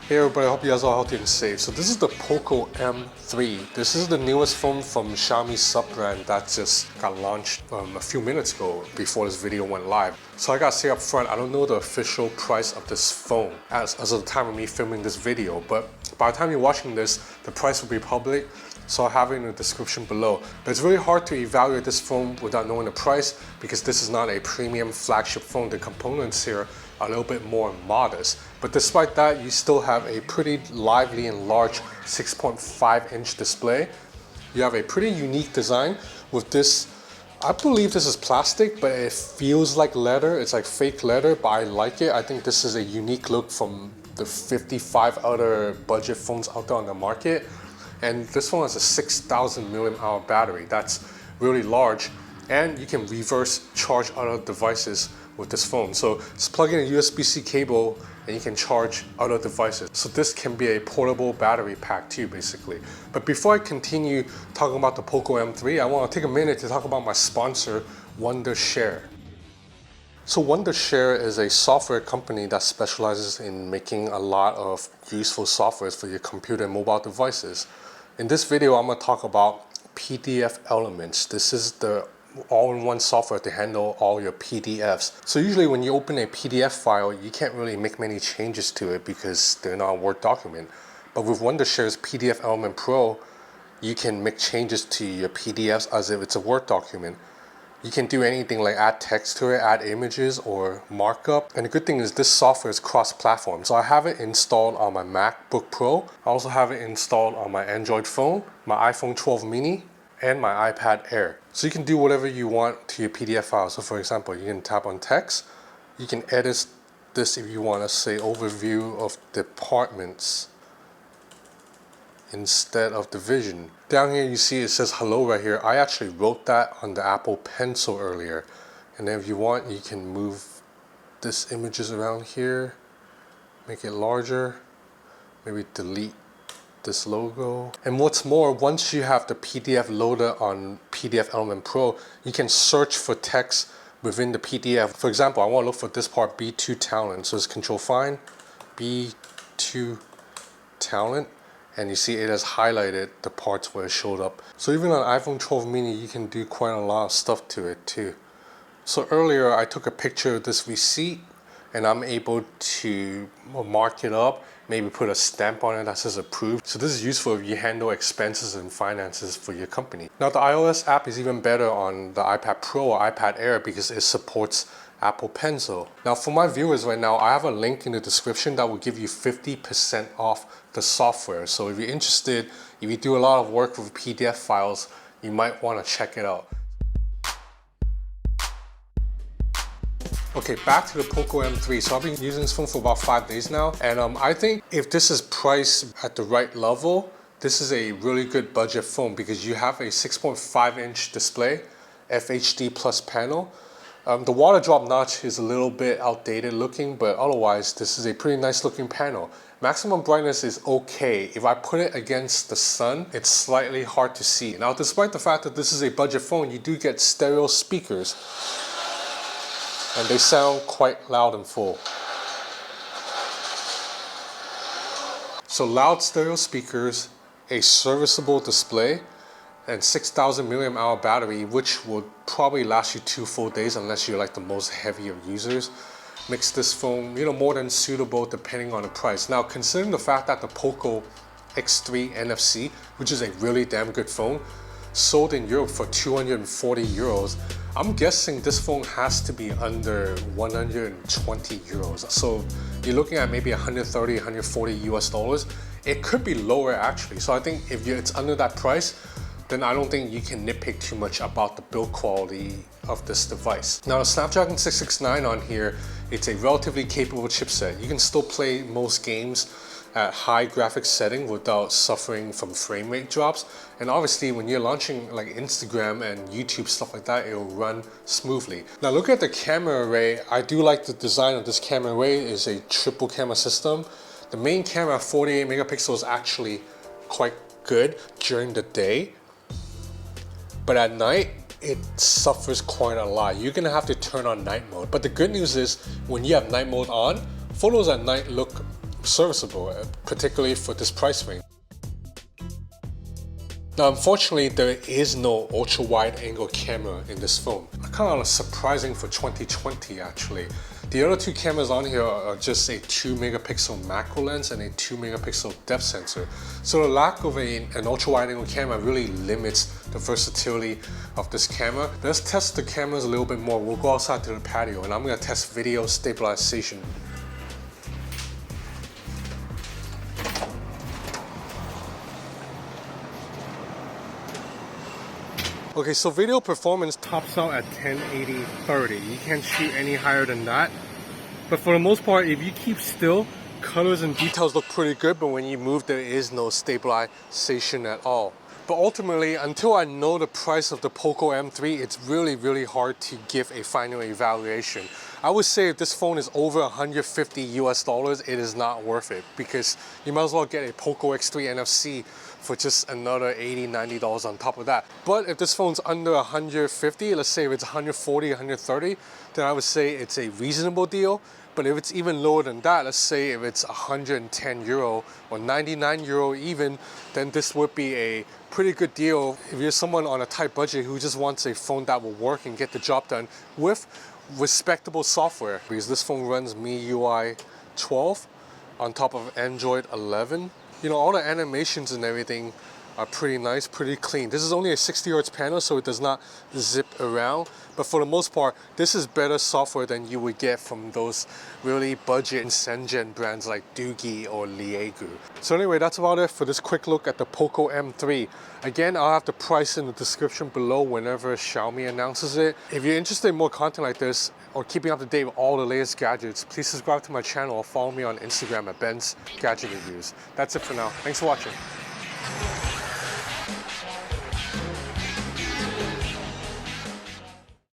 Hey everybody, I hope you guys are healthy and safe. So this is the Poco M3. This is the newest phone from Xiaomi's sub-brand that just got launched a few minutes ago before this video went live. So I gotta say up front, I don't know the official price of this phone as of the time of me filming this video, but by the time you're watching this, the price will be public, so I'll have it in the description below. But it's really hard to evaluate this phone without knowing the price because this is not a premium flagship phone. The components here are a little bit more modest. But despite that, you still have a pretty lively and large 6.5-inch display. You have a pretty unique design with this. I believe this is plastic, but it feels like leather. It's like fake leather, but I like it. I think this is a unique look from the 55 other budget phones out there on the market. And this one has a 6,000 mAh battery. That's really large. And you can reverse charge other devices with this phone. So just plug in a USB-C cable and you can charge other devices. So this can be a portable battery pack too, basically. But before I continue talking about the Poco M3, I want to take a minute to talk about my sponsor, Wondershare. So Wondershare is a software company that specializes in making a lot of useful softwares for your computer and mobile devices. In this video, I'm going to talk about PDF Elements. This is the all-in-one software to handle all your PDFs. So usually when you open a PDF file, you can't really make many changes to it because they're not a Word document. But with Wondershare's PDF Element Pro, you can make changes to your PDFs as if it's a Word document. You can do anything like add text to it, add images or markup. And the good thing is this software is cross-platform. So I have it installed on my MacBook Pro. I also have it installed on my Android phone, my iPhone 12 mini, and my iPad Air. So you can do whatever you want to your PDF file. So for example, you can tap on text. You can edit this if you want to say overview of departments instead of division. Down here you see it says hello right here. I actually wrote that on the Apple Pencil earlier. And then if you want, you can move this images around here, make it larger, maybe delete this logo. And what's more, once you have the PDF loader on PDF Element Pro, you can search for text within the PDF. For example, I want to look for this part, B2 Talent. So it's Control Find, B2 Talent, and you see it has highlighted the parts where it showed up. So even on iPhone 12 mini, you can do quite a lot of stuff to it too. So earlier I took a picture of this receipt and I'm able to mark it up, maybe put a stamp on it that says approved. So this is useful if you handle expenses and finances for your company. Now the iOS app is even better on the iPad Pro or iPad Air because it supports Apple Pencil. Now for my viewers right now, I have a link in the description that will give you 50% off the software. So if you're interested, if you do a lot of work with PDF files, you might want to check it out. Okay, back to the Poco M3. So I've been using this phone for about 5 days now. And I think if this is priced at the right level, this is a really good budget phone because you have a 6.5-inch display, FHD plus panel. The water drop notch is a little bit outdated looking, but otherwise this is a pretty nice looking panel. Maximum brightness is okay. If I put it against the sun, it's slightly hard to see. Now, despite the fact that this is a budget phone, you do get stereo speakers. And they sound quite loud and full. So loud stereo speakers, a serviceable display, and 6,000 mAh battery, which will probably last you 2 full days unless you're like the most heavy of users, makes this phone, more than suitable depending on the price. Now, considering the fact that the Poco X3 NFC, which is a really damn good phone, sold in Europe for 240 euros, I'm guessing this phone has to be under 120 euros. So you're looking at maybe 130, 140 US dollars. It could be lower actually. So I think if it's under that price, then I don't think you can nitpick too much about the build quality of this device. Now the Snapdragon 669 on here, it's a relatively capable chipset. You can still play most games at high graphics setting without suffering from frame rate drops. And obviously when you're launching like Instagram and YouTube, stuff like that, it'll run smoothly. Now look at the camera array. I do like the design of this camera array. It's a triple camera system. The main camera, 48 megapixels, is actually quite good during the day. But at night, it suffers quite a lot. You're gonna have to turn on night mode. But the good news is when you have night mode on, photos at night look serviceable, particularly for this price range. Now, unfortunately, there is no ultra-wide angle camera in this phone. Kind of surprising for 2020, actually. The other two cameras on here are just a 2 megapixel macro lens and a 2 megapixel depth sensor. So the lack of an ultra-wide angle camera really limits the versatility of this camera. Let's test the cameras a little bit more. We'll go outside to the patio and I'm gonna test video stabilization. Okay, so video performance tops out at 1080/30. You can't shoot any higher than that. But for the most part, if you keep still, colors and details look pretty good, but when you move, there is no stabilization at all. But ultimately, until I know the price of the Poco M3, it's really hard to give a final evaluation. I would say if this phone is over $150 US, it is not worth it, because you might as well get a Poco X3 NFC for just another $80, $90 on top of that. But if this phone's under 150, let's say if it's 140, 130, then I would say it's a reasonable deal. But if it's even lower than that, let's say if it's 110 euro or 99 euro even, then this would be a pretty good deal if you're someone on a tight budget who just wants a phone that will work and get the job done with respectable software. Because this phone runs MIUI 12 on top of Android 11. You know, all the animations and everything are pretty nice, pretty clean. This is only a 60 Hz panel, so it does not zip around. But for the most part, this is better software than you would get from those really budget Shenzhen brands like Doogie or Liegu. So anyway, that's about it for this quick look at the Poco M3. Again, I'll have the price in the description below whenever Xiaomi announces it. If you're interested in more content like this, or keeping up to date with all the latest gadgets, please subscribe to my channel or follow me on Instagram at Ben's Gadget Reviews. That's it for now. Thanks for watching.